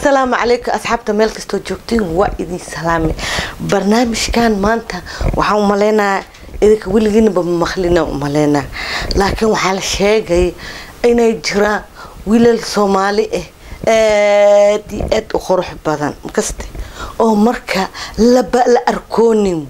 السلام عليكم أصحابنا ملك استوجبتين وإذن سلامي برنامج كان مانتا وحاو مالينا إذا كوليين بمخلينا ومالينا لكن وحال الشيء أين يجرى ويل الصومالي دي أخرح بدن مكستي أو مركا لبا لأركونيم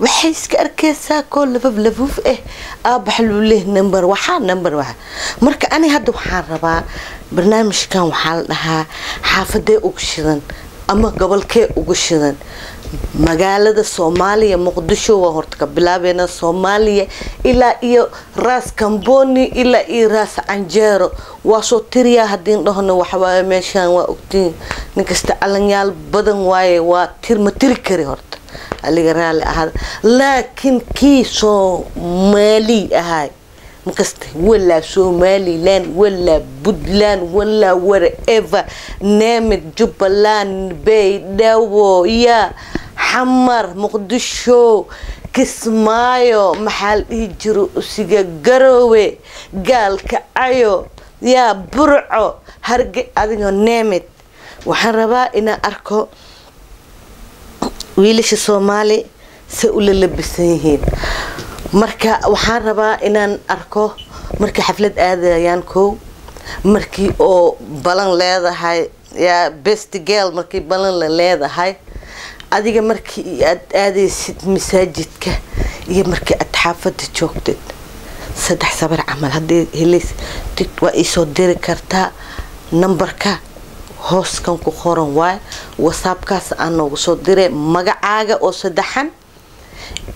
وحيس كأركيسا كل لفوف بحلو له نمبر واحد مركا أنا هادو حاربا برنامج كان وحال لها حافظة أوكشدن أما قبل كي أوكشدن مقالة الصومالية مقدشو وهورتك بلا بين الصومالية إلا إيو راس كامبوني إلا إيو راس عنجيرو واسو تريا هدين لهن وحوايا ميشان وأكتين نكستعلن يال بدن واي واتير متركري هورت اللي قرالي هذا لكن كي صومالي هاي مكستي ولا صومالي لان ولا بدلان ولا wherever نامت جبلان بيداو يا حمر مقدشو كسمايو محل يجرو سيجا قروي قال كعيو يا برعو هرقي أذنو نامت وحربا إنا أركو ويلش الصومالي سأقول اللبسيهين مركا وحربا إنا أركو مركي حفلة آذيانكو مركي أو بلان لهذا هاي يا بيست جيل مركي بلان لهذا هاي أديك مركي آذي ست مساجدك يا مركي أتحافظ تشوكتت صدح صبر عمل هدي هليس تتوى إيسو ديري كارتا نمبركا hoos kan ku qoran waay whatsappkaas aan ugu soo diray magacaaga oo saddexan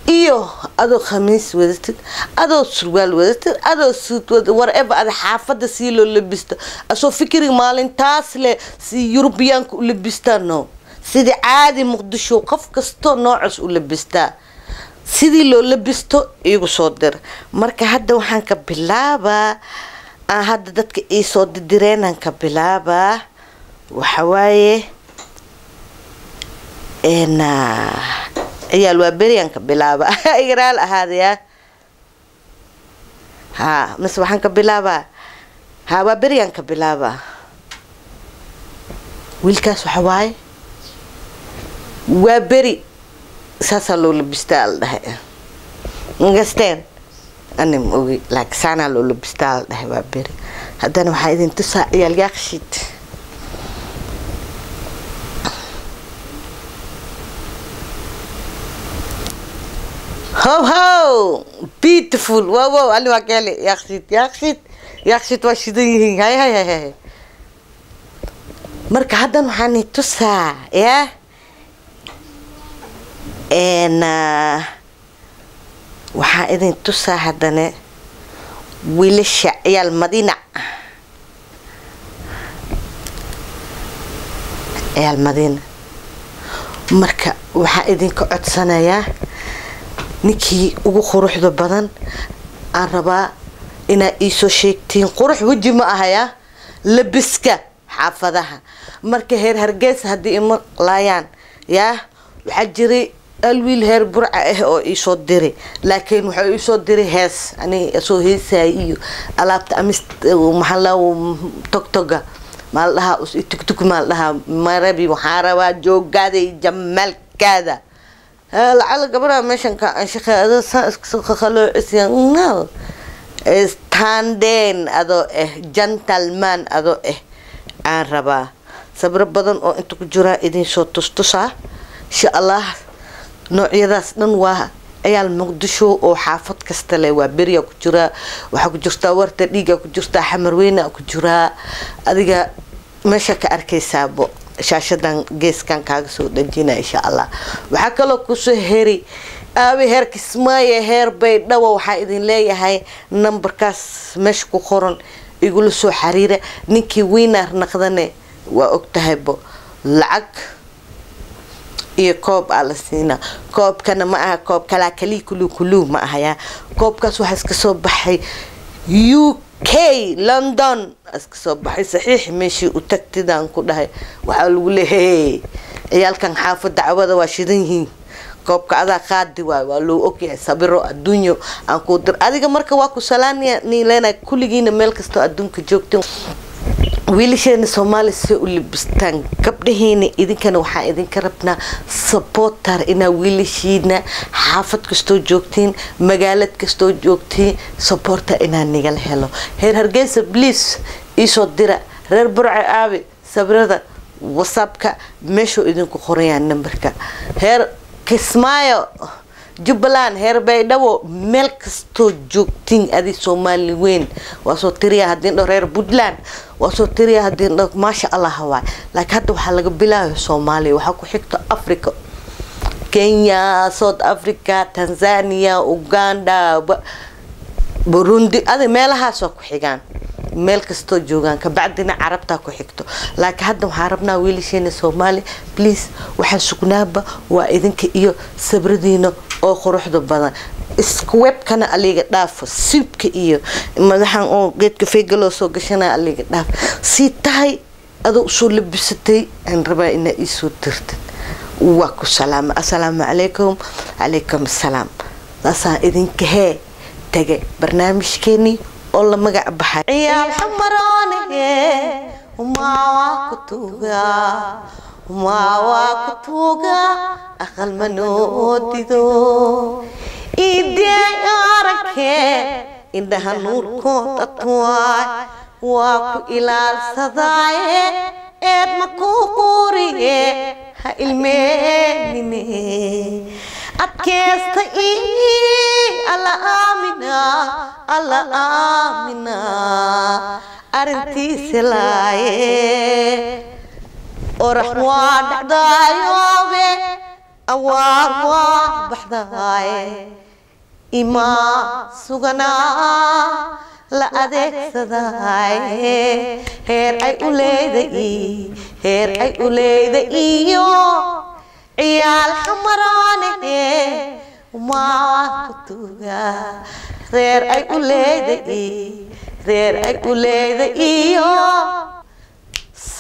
iyo adoo khamiis wadatid adoo surwaal wadatid adoo suit wadatid whatever ad xaafada si loo labisto asoo fikri maalintaas le si Europeanku u labistano sidii caadi Muqdisho qof kasto noocaas u labistaa sidii loo labisto igu soo dir marka hadda waxaan ka bilaabaa hadda dadka ii soo direenan ka bilaabaa وحواي إنا يا الوابريان كبلابا إقرال هذا ها مسوحان كبلابا ها وابريان كبلابا ويلكاس وحواي وابري ساسلو لبستال ده نغستين أنا موي لك سانا لو لبستال ده وابري هذا أنا وحايدين تسا يالياخشيت هو beautiful واو قال له قالي يا اخشيت واشدين هاي marka hadan waxaan tusaa ya waxaa idin tusaa hadana wiilasha ciyaal Madiina marka waxaa idin ka codsanayaa ninkii ugu quruxda badan aan rabaa ina iso sheegtiin qurux waji ma ahaya labiska xaafadaha marka heer Hargeysa hadii ima laayaan ya waxa jiray alwiil heer burca oo iso diray laakiin waxa iso diray hees ani soo heesay iyo alaabta amist maxalla toktoga maalaha tiktok maalaha marabi waxa rabaa joogaaday jamalkaada لعل قبرها مشان كان شيخ خلو اسيان نو ستاندين ادو جنتلمان ادو عربا صبر بدن او انت كجرا ادين سو تستسا ان شاء الله نوعيداس دن waa ayaa Muqdisho oo xaafad kasta leh waa beriya ku jira waxa ku jirta warta dhiiga ku jirta xamar weyna ku jira adiga meesha ka arkaysaabo شاشدان جيس كان كاغسو دجينا إن شاء الله وحكلو كوسو هيري أبي هير كسماية هير بيت دوا وحايدين ليه هاي نمبر كاس مشكو خورن يقولوا سو حريرة نيكي وينر نقدني وأكتهبو لعك كوب على سينا كوب كان معها كوب كلا كلي كلو معها يا كوب كاس وحس كسو بحي كي لندن اسكسب بحي صحيح ماشي وتكتدان كدهي waxa lagu leeyahay ciyalkan xaafad dacwada waa shidan yihiin koobka ada qaadi waa loo ogyahay sabiro adduunyo aan ku dir adiga marka waa ku salaaniya ni leena kulligiina meel kasto adduunka joogto wiilasheen Soomaali si u libistaan gabdhaheena idinkana waxa idinka rabnaa supporter ina wiilashiina xaafad kasto joogtiin magaalad kasto joogtiin supporter ina nigal helo heer Hargeysa please isoo dira reer Burco aabi sabrada WhatsApp-ka meesho idinku qorayaan numberka heer Kismaayo Jubbaland heer Baydhabo meel kasto joogtiin adi Soomaali weyn wasoo tiriya hadin reer Puntland wasoo tiriya hadin maasha Allah waa laakiin hadda waxa laga bilaabay Soomaali waxa ku xigto Africa Kenya South Africa Tanzania Uganda Burundi adi meelahaas ku xigaan meel kasto joogan ka bacdina Carabta ku xigto laakiin hadda waxa rabnaa wiilasheena Soomaali please waxa sugnaaba waa idinka iyo sabradiina oo quruxda badan isku webkana aliga dhaafo sibka iyo madaxan oo geedka feegalo soo gashana aliga dhaaf si tahay adu soo labisatay aan rabaa ina isoo dirtid waa ku salaam assalaamu alaykum alaykum salaam lasa idinka hee tage barnaamijkeeni oo la magac baxay ciyaal xamaraane ما وقتوغا أقل منوديدو إيدي أركي إنها نور كنت أطواي واكو إلى الصداي إد مكوري ها الميني أكيست على آمنا أرنتي سلاي ورحوان دايوبي أوار بحداي إما سغنا لا أدك صداي هير أي أوليدي هير أي أوليدي عيال حمراني وما كتوغا هير أي أوليدي هير أي أوليدي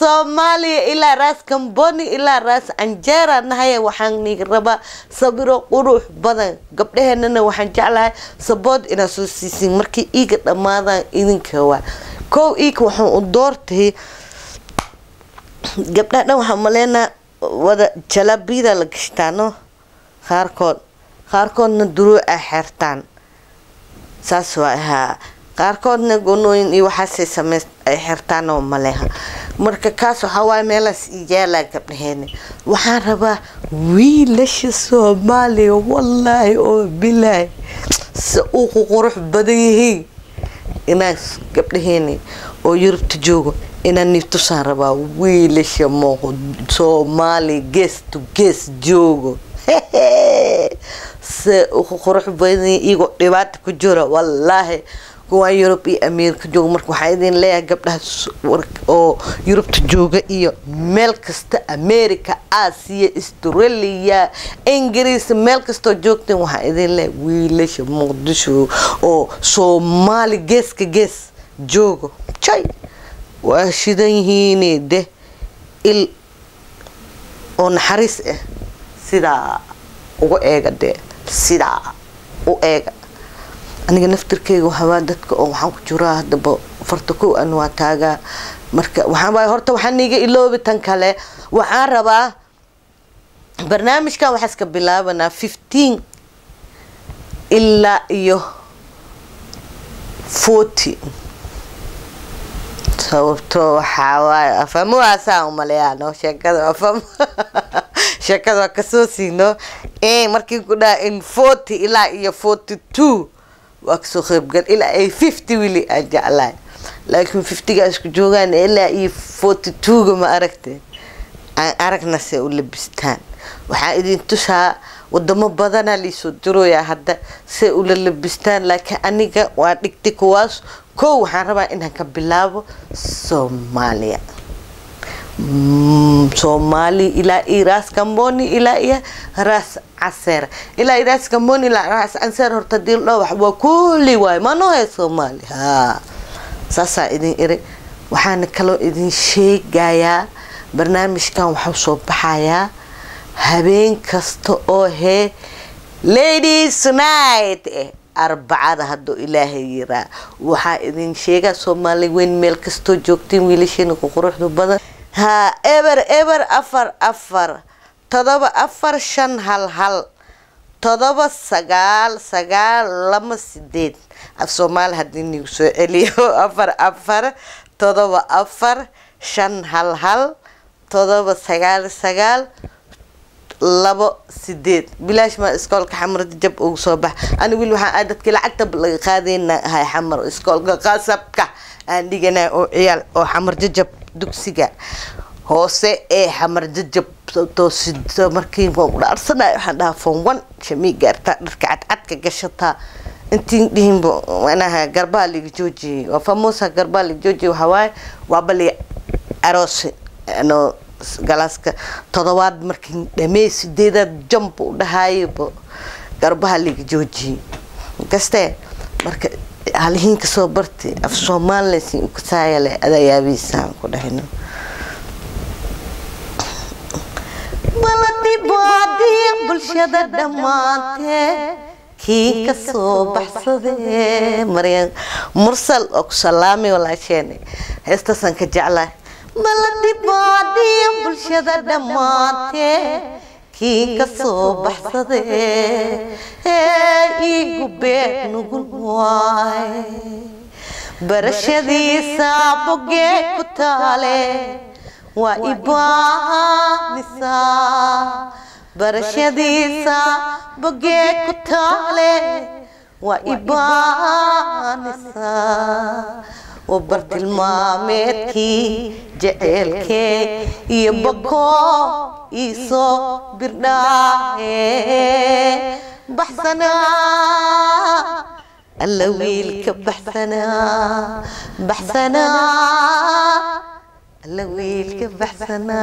Somali ila ras Kamboni ila ras Anjera nahaya waxaan niga raba sabiro qurux badan gabdhaheena waxaan jeclahay sabod ina soo siisin markii iiga dhamaadaan idinka waa koow iik waxaan u doortay gabdhaha waxaan maleena wada jalabida la gashtaano qaarkoodna duro ay xirtaan saas waa qaarkoodna gonooyin iyo waxa sameeyay ay xirtaan oo maleha marka kaas waxa way meelas iyaala gabdhaheena waxaan rabaa wiilasha Soomaali wallahi oo bilaay soo qurux badan yihiin inaas gabdhaheena oo Yurubta joogo inaan niftusaan rabaa wiilasha Soomaali guest to guest joogo soo qurux badan iyago dhibaato ku jiro wallahi kuwa Europe iyo America jooga marka waxa idin leeyahay gabdhaha oo Europe jooga iyo meel kasta America Asia Australia Ingiriis meel kasta joogteen waxa idin leeyahay wiilasha Muqdisho oo Soomaali geeska gees joogo chay waa shidan yihiin de il on haris sida ugu eegade sida u eega aniga naftirkeyga waxa dadka oo waxaan ku jiraa hadaba farta ku aan waa taaga marka waxaan horta waxaan niga iloobi tan kale waxaan rabaa barnaamijka waxa iska bilaabana 15 ilaa iyo 40 sababtoo waxa waa afamo asaa umaleeyano sheekada afamo sheekada ka soo siino markii ku dhaa in 40 ilaa iyo 42 وأكسو خيب إلى أي 50 ولي أجعله لكن 50 قاعد جوجان إلى أي 42 ما أركته أرك ناس يقول بستان وحايدين تسها ودم بدنا اللي صدروا يا هذا سيقول اللبستان لكن أنيك وادكتكواس كو حربا إنها كبلابو Somalia Somali إلى راس كمبوني إلى راس عسير إلى راس كمبوني إلى راس عسير هرتدين له وكل واي ما نوع Somali ها ساسا إذن إري وحنا كلو إذن شيء جايا برنامج كان وحوصو بحياة هبين كستو هي Ladies Night arbacada hadduu ilaahay yiraa waxaa idin sheegaa Soomaali weyn meel kastoo joogtiin wiilasheena ku quruxda badan ها eber afar todoba afar shan hal todoba sagaal lama sideed af Soomaali haddii nigu soo celiyo afar todoba afar shan hal todoba sagaal labo sideed bilaash ma iskoolka xamar jab ugu soo bax ani wiil waxaan dadkii lacagta laga qaadayna hay xamar iskoolka qasabka aan dhiganaa oo ciyaal oo xamar jab dugsiga hoose ee xamar jab to markii waan dhaarsanay waxaan dhahaa phone 1 shami gaarta dharka cadcadka gashata intii dhihinbo wanaha garbaaliga jooji waa famosa garbaaliga jooji waxa waa bali aroos ano galaaska todobaad markii dhamay sideedad jump u dhahaybo garbaaliga jooji kaste marka halihin ka soo bartay af Soomaali si ku saayale adayaabiisaan ku dhahayno baladi baadi bulshada dhamaatee kii ka soo baxsaday Maryam mursal oo ku salaamay walaasheena heestasan ka jeclaa baladi baadi bulshada dhamaatee kii ka soo baxsaday igu beeg nugul waay barashadiisa bogee ku taale waa ibaanisa barashadiisa bogee ku taale waa ibaanisa وبرتلمامتكي جعلكي يبكو يسو برداه بحسنا اللويلك بحسنا اللويلك بحسنا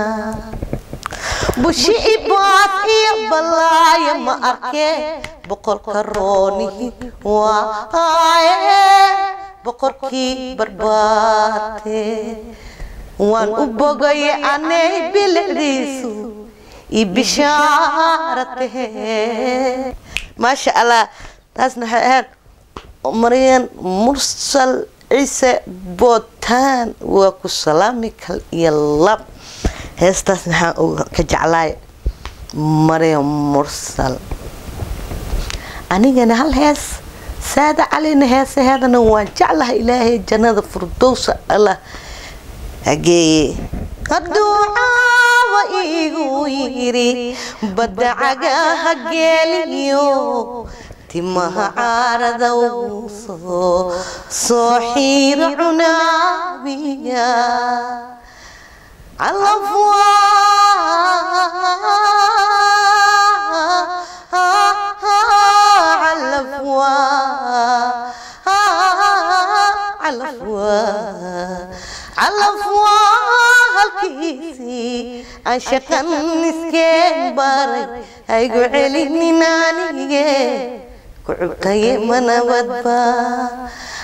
بوشي إباكي بلاي ما أركي بقول كروني واي بقركي برباتي وان أبغي أني بالريسو إبشارته ما شاء الله ناس نحن مريان مرسل عيسى بوتان وكو سلامي كل يلاب هستاس نحن كجعلاي مريم مرسل أنا جنا هالهس سادة علينا هذا نوان جعلها إلهي جنة فردوس الله هجي الدعاء وإيغويري بدعجا هجيليو تمها عارضو صحير عنابيا على الأفواه الكيسي عشقا نسكين باري هيقو عليني نانيجي كعبكي من ودبا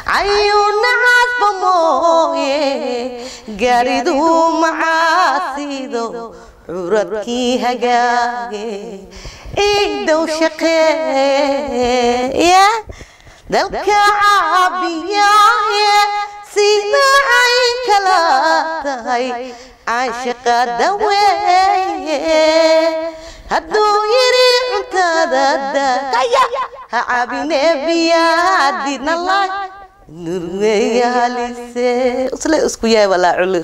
عيون عصب مويه قاردو معاسيدو عربكي هقاقي ايدو شقي يا دلك عابيا سينا عين كلاتهاي عاشقة دوي هدو يري عمتادا كيا عابي نبيا دين الله نروي هاليسي أصلي أسكو يا ولا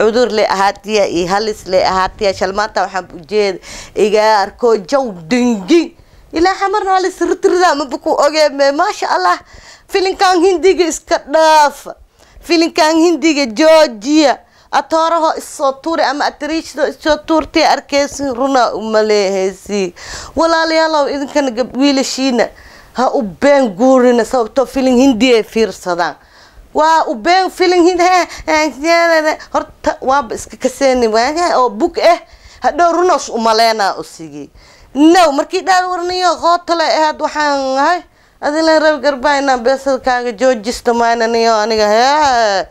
عذر لي أهاتيا إيه هاليس لي أهاتيا شلماتا وحب جيد إيجا أركو جو دنجي إلا حمرنا هاليس رتردا مبكو أوجي ما شاء الله فيلين كان هندي إسكتاف فيلين كان هندي جورجيا أتاره الصوتور أما أتريش الصوتور تي أركيس رونا ملهسي ولا لي الله إذا كان قبيل شينا ها وبين قورنا صوتو فيلين هندي فير صدان وبين فيلين هندي هرت وابس كسيني وين أو بوك هذا روناس ومالنا أسيجي نو مركي دار ورنيا قاتل هاد وحان هاي أذن رب قرباينا بس كاج جوجس تمانا نيو أنا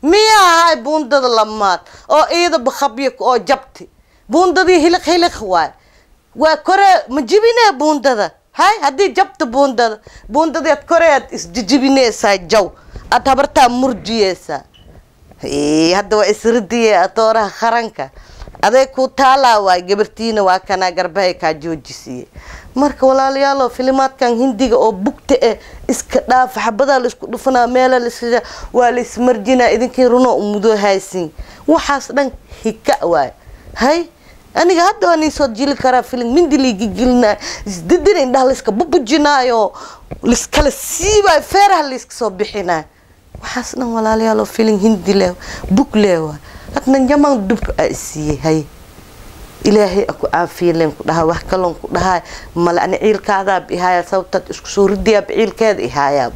ميا هاي بوندة اللمات أو إذا بخبيك أو جبتي بوندة دي هلك واي وكره مجيبينه بوندة هاي هدي جبت بوندا دي كوريات اسججبينيسا جو اتبرتا مرجيسا هذا اسرديه اتورها خرنكا aday ku taala way gabartiina waa kana garbahay ka joojisay marka walaalayaal filmaadkan hindiga oo bugta iska dhaaf xabada la isku dhufana meel la isla waa la ismarjina idinkii runo mudo haysin waxaas dhan hika way hay aniga hadda waan soo jili kara film mindili gigilna isdidin indhaha la iska bubujinaayo la iska siibay feeraha la iska soo bixinaa waxaas dhan walaalayaal film hindi leh bug leh أتمنى جمال دب أسيه هاي إلهي أكو عافية لين كلها وحكلون كلها ملا أنا عيل كذا بهاي صوتت إسكسور ديا بعيل كذا هاي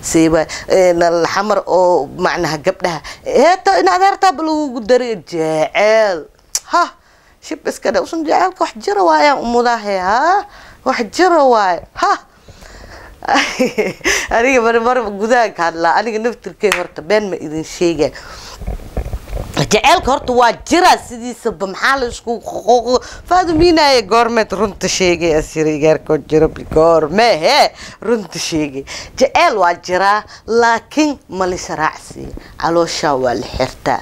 سيبا الحمر أو معناها قبلها هتا نعذرتها بلو دري جعل ها شوف بس كده وصل جعلك واحد جروايا ومضاهي ها واحد جروايا ها أنا مرة جذاك هلا أنا نفتر كي هرت بين ما إذن شيء جعلك هرت واجرة سيدي سب محل شكو فهذا مينا يا جورمت رنت شيء أسيري غير كجرة بجورمة هي رنت شيء جعل واجرة لكن ماليش رأسي على شوال حرتا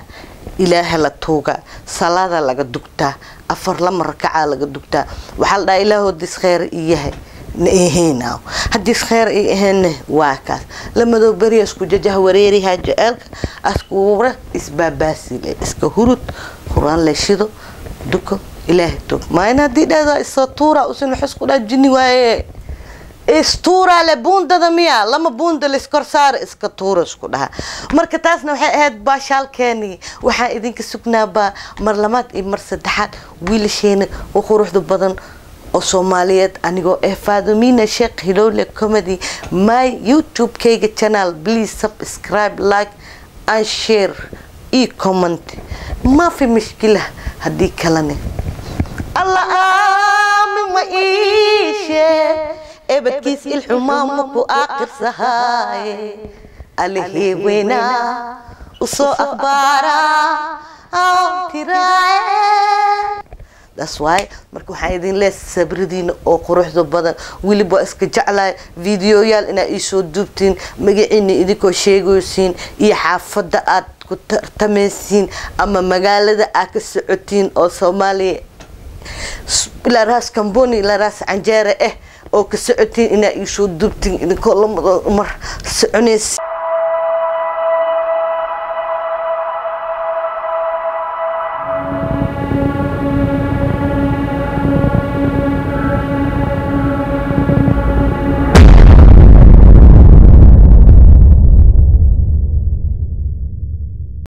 إله لا توجا صلاة لا قدكتا أفر لما ركعة لا قدكتا وحال دا إله ديس خير إياه نهينا هديس خير إيهن واكاس لما دو بريس كججه وريري هاجالك أسكورة إسباباسي إسكو هروت قرآن لشيدو دوكو إلهي توب ما أنا دي دا إسطورة وسنو حسكو دا جني وايه إسطورة لبوندا دميا لما بوندا لسكرسار إسكتورة سكو دها مركا تاسنا وحا هاد باشال كاني وحا إذن كسوكنا با مرلمات مرسدحات ويلشين وخوروح دو بدن وصوماليات أنيقو فاطمة شيخ هلولة كوميدي ماي يوتيوب كيجي channel بليز سبسكرايب لايك and share اي كومنت ما في مشكلة هدي كلاني الله آمن وإيشة ابد كيس الحمام مكو آخر سهاي عليه وينا وصو أخبارا أو تراي That's why marka waxaan idin lees sabridiin oo quruxda badan wiliba iska jeclay videoyaal ina ay soo duubtiin magaciina idinko sheegaysiin iyo xaafada aad ku tartamaysiin ama magaalada aad ka socotiin oo Soomaaliya ila raas kamboni ila raas anjeera oo ka socotiin ina ay soo duubtiin idinko mar soconays